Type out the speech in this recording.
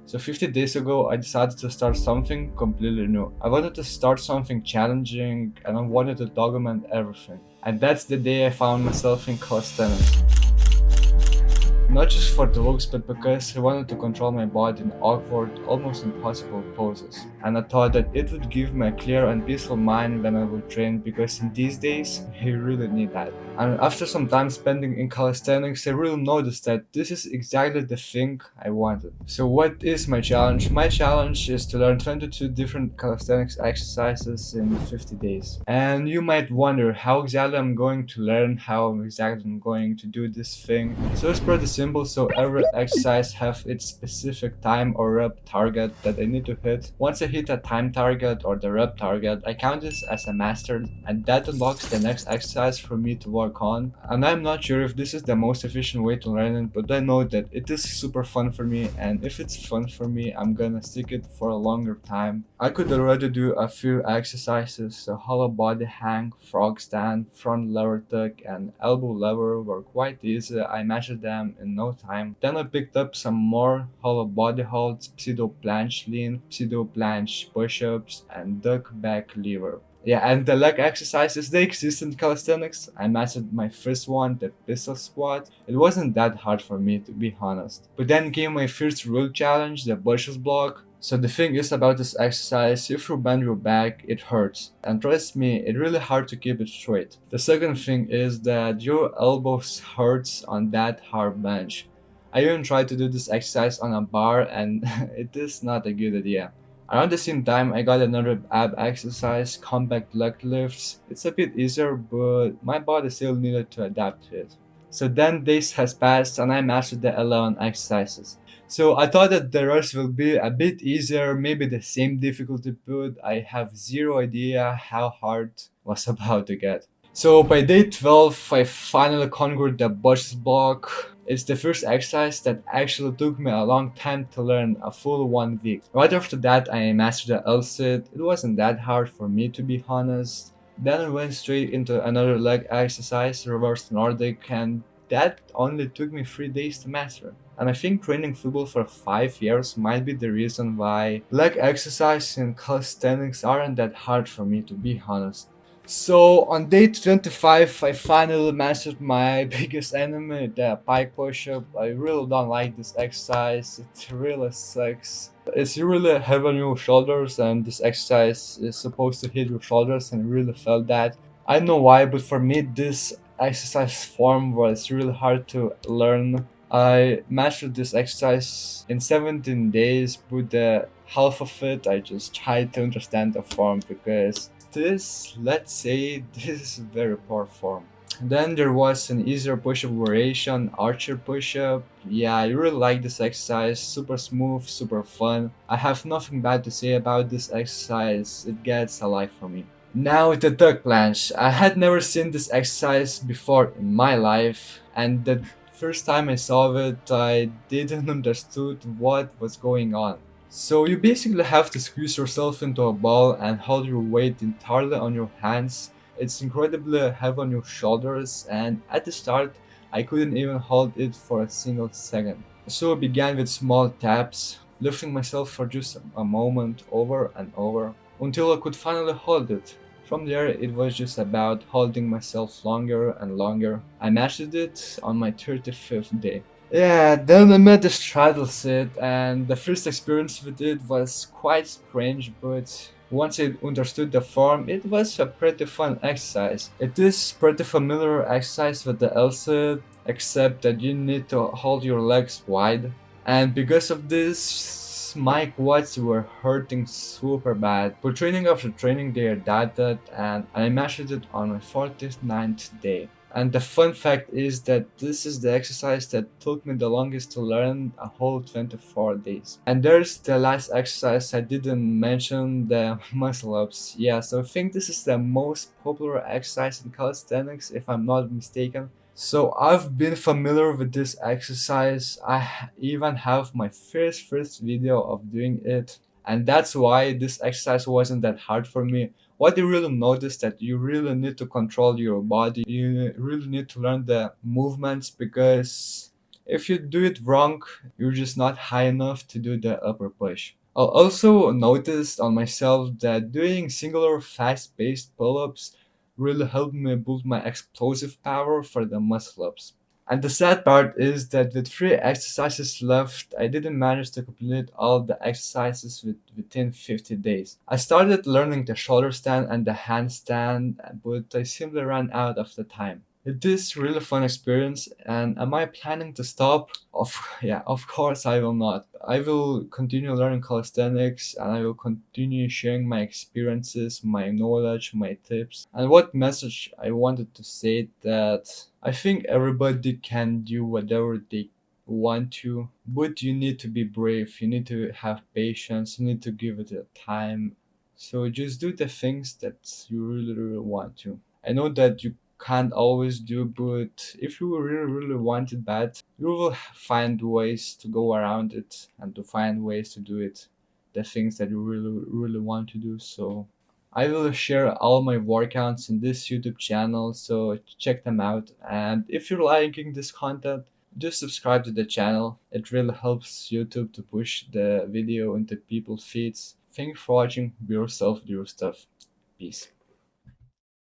So 50 days ago, I decided to start something completely new. I wanted to start something challenging and I wanted to document everything. And that's the day I found myself in calisthenics. Not just for the looks, but because I wanted to control my body in awkward, almost impossible poses. And I thought that it would give me a clear and peaceful mind when I would train, because in these days, you really need that. And after some time spending in calisthenics, I really noticed that this is exactly the thing I wanted. So what is my challenge? My challenge is to learn 22 different calisthenics exercises in 50 days. And you might wonder how exactly I'm going to learn, how exactly I'm going to do this thing. So it's pretty simple. So every exercise have its specific time or rep target that I need to hit. Once I hit a time target or the rep target, I count this as a master, and that unlocks the next exercise for me to work on. And I'm not sure if this is the most efficient way to learn it, but I know that it is super fun for me, and if it's fun for me, I'm gonna stick it for a longer time. I could already do a few exercises, so hollow body hang, frog stand, front lever tuck, and elbow lever were quite easy. I measured them in no time. Then I picked up some more hollow body holds, pseudo planche lean, pseudo planche push-ups, and duck back lever. Yeah, and the leg exercises, they exist in calisthenics. I mastered my first one, the pistol squat. It wasn't that hard for me, to be honest. But then came my first real challenge, the bushes block. So the thing is about this exercise, if you bend your back, it hurts. And trust me, it's really hard to keep it straight. The second thing is that your elbows hurts on that hard bench. I even tried to do this exercise on a bar and it is not a good idea. Around the same time, I got another ab exercise, compact leg lifts. It's a bit easier, but my body still needed to adapt to it. So then days has passed and I mastered the 11 exercises. So I thought that the rest will be a bit easier, maybe the same difficulty, but I have zero idea how hard was about to get. So by day 12, I finally conquered the bushes block. It's the first exercise that actually took me a long time to learn, a full 1 week. Right after that, I mastered the L-sit. It wasn't that hard for me, to be honest. Then I went straight into another leg exercise, reverse Nordic, and that only took me 3 days to master. And I think training football for 5 years might be the reason why leg exercise and calisthenics aren't that hard for me, to be honest. So on day 25, I finally mastered my biggest enemy, the pike push-up. I really don't like this exercise. It really sucks. It's really heavy on your shoulders, and this exercise is supposed to hit your shoulders, and I really felt that. I don't know why, but for me, this exercise form was really hard to learn. I mastered this exercise in 17 days, but the half of it I just tried to understand the form, because this, let's say, this is very poor form. Then there was an easier push-up variation, archer push-up. Yeah, I really like this exercise, super smooth, super fun. I have nothing bad to say about this exercise, it gets a like for me. Now the duck planche. I had never seen this exercise before in my life, and the first time I saw it, I didn't understood what was going on. So you basically have to squeeze yourself into a ball and hold your weight entirely on your hands. It's incredibly heavy on your shoulders, and at the start I couldn't even hold it for a single second. So I began with small taps, lifting myself for just a moment over and over until I could finally hold it. From there, it was just about holding myself longer and longer. I mastered it on my 35th day. Yeah, then I met the straddle set, and the first experience with it was quite strange, but once I understood the form, it was a pretty fun exercise. It is pretty familiar exercise with the L set, except that you need to hold your legs wide. And because of this, my quads were hurting super bad. But training after training, they adapted, and I mastered it on my 49th day. And the fun fact is that this is the exercise that took me the longest to learn, a whole 24 days. And there's the last exercise I didn't mention, the muscle ups. Yeah, so I think this is the most popular exercise in calisthenics, if I'm not mistaken. So I've been familiar with this exercise. Even have my first video of doing it, and that's why this exercise wasn't that hard for me. What you really notice that you really need to control your body. You really need to learn the movements, because If you do it wrong, you're just not high enough to do the upper push. I also noticed on myself that doing singular fast-paced pull-ups really helped me build my explosive power for the muscle-ups. And the sad part is that with three exercises left, I didn't manage to complete all the exercises within 50 days. I started learning the shoulder stand and the handstand, but I simply ran out of the time. It is really fun experience, and am I planning to stop? Yeah, of course I will not. I will continue learning calisthenics, and I will continue sharing my experiences, my knowledge, my tips. And what message I wanted to say that I think everybody can do whatever they want to, but you need to be brave. You need to have patience. You need to give it a time. So just do the things that you really, really want to. I know that you can't always do, but if you really, really want it bad, you will find ways to go around it and to find ways to do it, the things that you really, really want to do. So I will share all my workouts in this YouTube channel, so check them out. And if you're liking this content, just subscribe to the channel. It really helps YouTube to push the video into people's feeds. Thank you for watching. Be yourself, do your stuff. Peace.